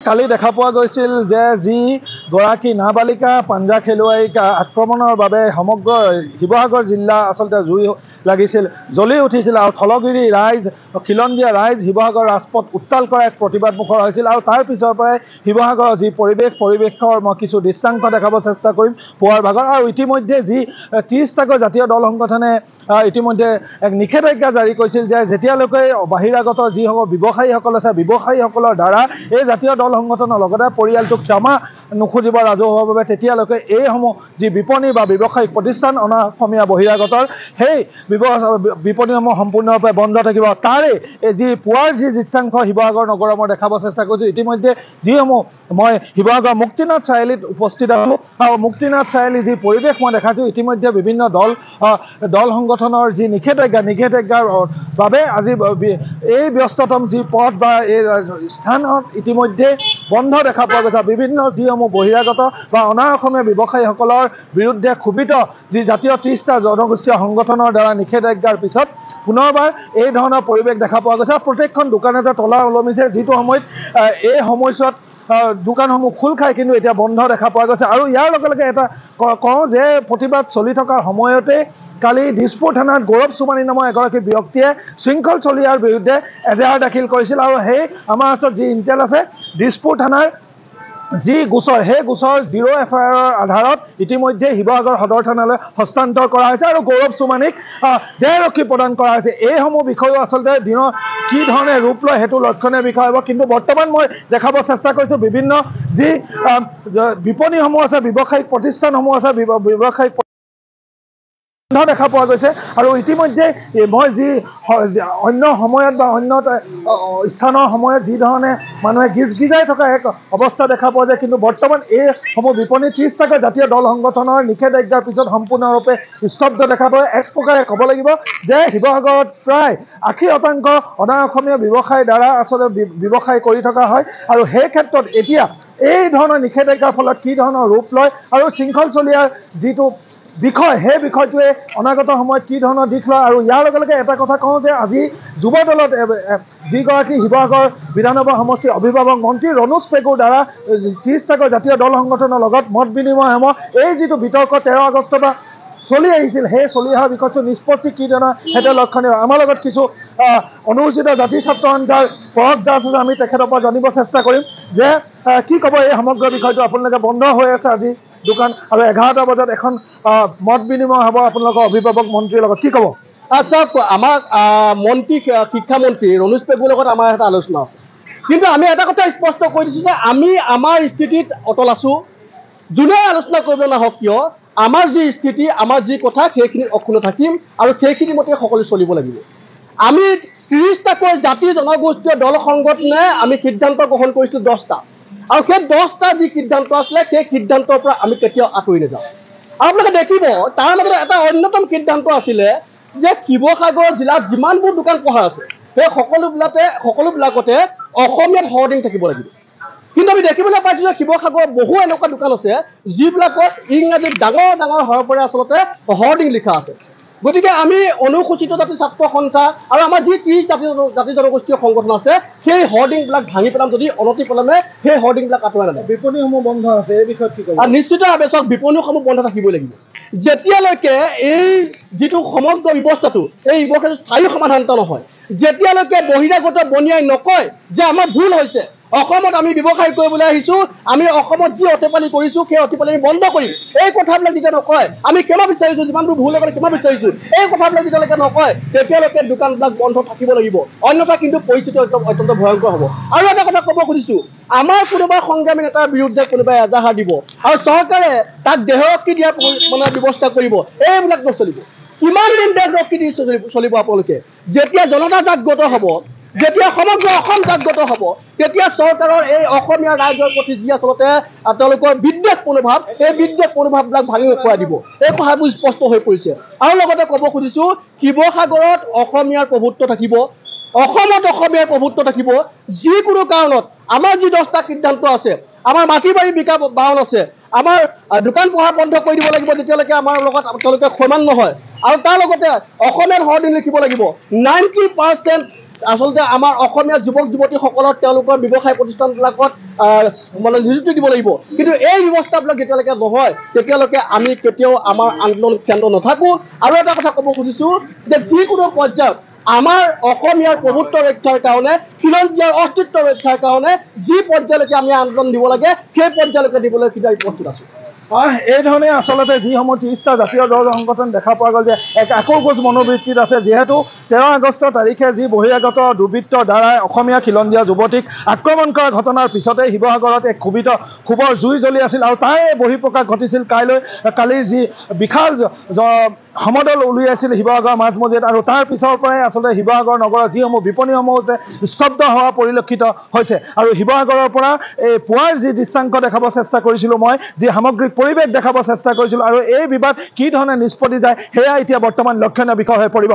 কালি দেখা পোৱা গৈছিল যে যি গৰাকী নাবালিকা পাঞ্জা খেলুৱৈক আক্ৰমণৰ বাবে সমগ্ৰ শিৱসাগৰ জিলা আচলতে জুই লাগিছিল, জ্বলি উঠিছিল আৰু থলগিৰি ৰাইজ খিলঞ্জীয়া ৰাইজ শিৱসাগৰ ৰাজপথ উত্তাল কৰা এক প্ৰতিবাদ মুখৰ হৈছিল। আৰু তাৰ পিছৰ পৰাই শিৱসাগৰৰ যি পৰিৱেশৰ মই কিছু দৃশ্যাংশ দেখাব চেষ্টা কৰিম পুৱাৰ ভাগত। আৰু ইতিমধ্যে যি 30টাকৈ জাতীয় দল সংগঠনে ইতিমধ্যে এক নিষেধাজ্ঞা জাৰি কৰিছিল যে যেতিয়ালৈকে বাহিৰাগত যিসকল ব্যৱসায়ীসকল আছে ব্যৱসায়ীসকলৰ দ্বাৰা এই জাতীয় দল সংগঠনৰ লগতে পৰিয়ালটোক ক্ষমা নুখুজিব ৰাজহুৱাভাৱে তেতিয়ালৈকে এইসমূহ যি বিপণী বা ব্যৱসায়িক প্ৰতিষ্ঠান অনা অসমীয়া বহিৰাগতৰ সেই বিপণীসমূহ সম্পূৰ্ণৰূপে বন্ধ থাকিব। তাৰে যি পুৱাৰ যি দৃশ্যাংশ শিৱসাগৰ নগৰৰ মই দেখাব চেষ্টা কৰিছোঁ। ইতিমধ্যে যিসমূহ মই শিৱসাগৰ মুক্তিনাথ চাৰিআলিত উপস্থিত আছোঁ আৰু মুক্তিনাথ চাৰিআলি যি পৰিৱেশ মই দেখাইছোঁ, ইতিমধ্যে বিভিন্ন দল সংগঠনৰ যি নিষেধাজ্ঞাৰ বাবে আজি এই ব্যস্ততম যি পথ বা এই স্থানত ইতিমধ্যে বন্ধ দেখা পোৱা গৈছে। বিভিন্ন যিসমূহ বহিৰাগত বা অনা অসমীয়া ব্যৱসায়ীসকলৰ বিৰুদ্ধে ক্ষোভিত যি জাতীয় 30টা জনগোষ্ঠীয় সংগঠনৰ দ্বাৰা নিষেধাজ্ঞাৰ পিছত পুনৰবাৰ এই ধৰণৰ পৰিৱেশ দেখা পোৱা গৈছে। প্ৰত্যেকখন দোকানতে তলা ওলমিছে, যিটো সময়ত এই সময়ছোৱাত দোকানসমূহ খোল খায় কিন্তু এতিয়া বন্ধ দেখা পোৱা গৈছে। আৰু ইয়াৰ লগে লগে এটা কওঁ যে প্ৰতিবাদ চলি থকাৰ সময়তে কালি দিছপুৰ থানাত গৌৰৱ চুমানী নামৰ এগৰাকী ব্যক্তিয়ে শৃংখল চলিয়াৰ বিৰুদ্ধে এজাহাৰ দাখিল কৰিছিল। আৰু সেই আমাৰ ওচৰত যি ইণ্টেল আছে, দিছপুৰ থানাৰ যি গোচৰ সেই গোচৰ 0 FIR আধাৰত ইতিমধ্যে শিৱসাগৰ সদৰ থানালৈ হস্তান্তৰ কৰা হৈছে আৰু গৌৰৱ চুমানীক দেহৰক্ষী প্ৰদান কৰা হৈছে। এইসমূহ বিষয়ো আচলতে দিনৰ কি ধৰণে ৰূপ লয় সেইটো লক্ষণীয় বিষয় হ'ব। কিন্তু বৰ্তমান মই দেখাব চেষ্টা কৰিছোঁ বিভিন্ন যি বিপণীসমূহ আছে, ব্যৱসায়িক প্ৰতিষ্ঠানসমূহ আছে, ব্যৱসায়িক দেখা পোৱা গৈছে। আৰু ইতিমধ্যে মই যি অন্য সময়ত বা অন্য স্থানৰ সময়ত যি ধৰণে মানুহে গিজগিজাই থকা এক অৱস্থা দেখা পোৱা যায়, কিন্তু বৰ্তমান এইসমূহ বিপণী 30টাকৈ জাতীয় দল সংগঠনৰ নিষেধাজ্ঞাৰ পিছত সম্পূৰ্ণৰূপে স্তব্ধ দেখা পায়। এক প্ৰকাৰে ক'ব লাগিব যে শিৱসাগৰত প্ৰায় 80% অনা অসমীয়া ব্যৱসায়ৰ দ্বাৰা আচলতে ব্যৱসায় কৰি থকা হয়। আৰু সেই ক্ষেত্ৰত এতিয়া এই ধৰণৰ নিষেধাজ্ঞাৰ ফলত কি ধৰণৰ ৰূপ লয় আৰু শৃংখল চলিয়াৰ যিটো বিষয় সেই বিষয়টোৱে অনাগত সময়ত কি ধৰণৰ দিশ লয়। আৰু ইয়াৰ লগে লগে এটা কথা কওঁ যে আজি যুৱ দলত যিগৰাকী শিৱসাগৰ বিধানসভা সমষ্টিৰ অভিভাৱক মন্ত্ৰী ৰণোজ পেগুৰ দ্বাৰা 30টাকৈ জাতীয় দল সংগঠনৰ লগত মত বিনিময়সমূহ এই যিটো বিতৰ্ক 13 আগষ্টৰ পৰা চলি আহিছিল, সেই চলি অহা বিষয়টো নিষ্পত্তি কি ধৰণৰ সেইটো লক্ষণীয়। আমাৰ লগত কিছু অনুসূচিত জাতি ছাত্ৰ সন্থাৰ পৰশ দাস আছে, আমি তেখেতৰ পৰা জানিব চেষ্টা কৰিম যে কি ক'ব এই সমগ্ৰ বিষয়টো। আপোনালোকে বন্ধ হৈ আছে আজি দোকান আৰু 11টা বজাত এখন মত বিনিময় হ'ব আপোনালোকৰ অভিভাৱক মন্ত্ৰীৰ লগত, কি ক'ব? চাওক, আমাৰ মন্ত্ৰী শিক্ষামন্ত্ৰী ৰণোজ পেগুৰ লগত আমাৰ এটা আলোচনা আছে, কিন্তু আমি এটা কথা স্পষ্ট কৰি দিছোঁ যে আমি আমাৰ স্থিতিত অটল আছোঁ। যোনে আলোচনা কৰিব নাহক কিয়, আমাৰ যি স্থিতি, আমাৰ যি কথা সেইখিনি অক্ষুণ্ণ থাকিম আৰু সেইখিনি মতে সকলো চলিব লাগিব। আমি 30টাকৈ জাতি জনগোষ্ঠীয় দল সংগঠনে আমি সিদ্ধান্ত গ্ৰহণ কৰিছিলোঁ 10টা, আৰু সেই 10টা যি সিদ্ধান্ত আছিলে সেই সিদ্ধান্তৰ পৰা আমি কেতিয়াও আঁতৰি নাযাওঁ। আপোনালোকে দেখিব তাৰ মাজত এটা অন্যতম সিদ্ধান্ত আছিলে যে শিৱসাগৰ জিলাত যিমানবোৰ দোকান পোহাৰ আছে সেই সকলোবিলাকতে অসমীয়াত হৰ্ডিং থাকিব লাগিব। কিন্তু আমি দেখিবলৈ পাইছোঁ যে শিৱসাগৰত বহু এনেকুৱা দোকান আছে যিবিলাকত ইংৰাজীত ডাঙৰ ডাঙৰ হৰফেৰে আচলতে হৰ্ডিং লিখা আছে। গতিকে আমি অনুসূচিত জাতি ছাত্ৰ সন্থা আৰু আমাৰ যি 30 জাতি জনগোষ্ঠীয় সংগঠন আছে সেই হৰ্ডিংবিলাক ভাঙি পেলাম, যদি অনতিপলমে সেই হৰ্ডিংবিলাক আঁতৰাই নাযায়। বিপণীসমূহ বন্ধ আছে, এই বিষয়ত কি ক'ব? নিশ্চিতভাৱে চাওক, বিপণীসমূহ বন্ধ থাকিবই লাগিব যেতিয়ালৈকে এই যিটো সমগ্ৰ ব্যৱস্থাটো এই ব্যৱস্থাটো স্থায়ী সমাধান নহয়, যেতিয়ালৈকে বহিৰাগত বনিয়াই নকয় যে আমাৰ ভুল হৈছে, অসমত আমি ব্যৱসায় কৰিবলৈ আহিছোঁ, আমি অসমত যি অতিপালি কৰিছোঁ সেই অতিপালি আমি বন্ধ কৰিম, এই কথাবিলাক যেতিয়া নকয়, আমি ক্ষমা বিচাৰিছোঁ, যিমানবোৰ ভুল হৈ গ'লে ক্ষমা বিচাৰিছোঁ, এই কথাবিলাক যেতিয়ালৈকে নকয় তেতিয়ালৈকে দোকানবিলাক বন্ধ থাকিব লাগিব, অন্যথা কিন্তু পৰিস্থিতি অত্যন্ত ভয়ংকৰ হ'ব। আৰু এটা কথা ক'ব খুজিছোঁ, আমাৰ কোনোবা সংগ্ৰামী নেতাৰ বিৰুদ্ধে কোনোবাই এজাহাৰ দিব আৰু চৰকাৰে তাক দেহৰক্ষী দিয়াৰ ব্যৱস্থা কৰিব, এইবিলাক নচলিব। কিমান দিন দেহৰক্ষী দি চলিব আপোনালোকে? যেতিয়া জনতা জাগ্ৰত হ'ব, যেতিয়া সমগ্ৰ অসম জাগ্ৰত হ'ব, তেতিয়া চৰকাৰৰ এই অসমীয়া ৰাইজৰ প্ৰতি যি আচলতে তেওঁলোকৰ বিদ্বেষ মনোভাৱ, এই বিদ্বেষ মনোভাৱবিলাক ভাঙি উঠুৱাই দিব। এই কথাবোৰ স্পষ্ট হৈ পৰিছে। আৰু লগতে ক'ব খুজিছোঁ, শিৱসাগৰত অসমীয়াৰ প্ৰভুত্ব থাকিব, অসমত অসমীয়াৰ প্ৰভুত্ব থাকিব। যিকোনো কাৰণত আমাৰ যি 10টা সিদ্ধান্ত আছে, আমাৰ মাটি বাৰী বিকা বাৰণ আছে, আমাৰ দোকান পোহাৰ বন্ধ কৰি দিব লাগিব যেতিয়ালৈকে আমাৰ লগত তেওঁলোকে সমান নহয়। আৰু তাৰ লগতে অসমীয়াত হৰ্ডিং লিখিব লাগিব, 90% আচলতে আমাৰ অসমীয়া যুৱক যুৱতীসকলক তেওঁলোকৰ ব্যৱসায় প্ৰতিষ্ঠানবিলাকত মানে নিযুক্তি দিব লাগিব কিন্তু এই ব্যৱস্থাবিলাক যেতিয়ালৈকে নহয় তেতিয়ালৈকে আমি কেতিয়াও আমাৰ আন্দোলন ক্ষান্ত নাথাকোঁ আৰু এটা কথা ক'ব খুজিছোঁ যে যিকোনো পৰ্যায়ত আমাৰ অসমীয়াৰ প্ৰভুত্ব ৰক্ষাৰ কাৰণে খিলঞ্জীয়াৰ অস্তিত্ব ৰক্ষাৰ কাৰণে যি পৰ্যায়লৈকে আমি আন্দোলন দিব লাগে সেই পৰ্যায়লৈকে দিবলৈ কিন্তু আমি প্ৰস্তুত আছোঁ এই ধৰণে আচলতে যিসমূহ 30টা জাতীয় দল সংগঠন দেখা পোৱা গ'ল যে এক একোগোজ মনোবৃত্তিত আছে যিহেতু 13 আগষ্ট তাৰিখে যি বহিৰাগত দুৰ্বৃত্তৰ দ্বাৰাই অসমীয়া খিলঞ্জীয়া যুৱতীক আক্ৰমণ কৰা ঘটনাৰ পিছতে শিৱসাগৰত এক ক্ষোভৰ জুই জ্বলি আছিল আৰু তাৰে বহিঃপ্ৰকাশ ঘটিছিল কালিৰ যি বিশাল সমদল উলিয়াইছিল শিৱসাগৰ মাজমজিয়াত আৰু তাৰ পিছৰ পৰাই আচলতে শিৱসাগৰ নগৰৰ যিসমূহ বিপণীসমূহ হৈছে স্তব্ধ হোৱা পৰিলক্ষিত হৈছে আৰু শিৱসাগৰৰ পৰা এই পুৱাৰ যি দৃশ্যাংশ দেখাব চেষ্টা কৰিছিলোঁ মই যি সামগ্ৰিক পৰিৱেশ দেখাব চেষ্টা কৰিছিলোঁ আৰু এই বিবাদ কি ধৰণে নিষ্পত্তি যায় সেয়া এতিয়া বৰ্তমান লক্ষণীয় বিষয় হৈ পৰিব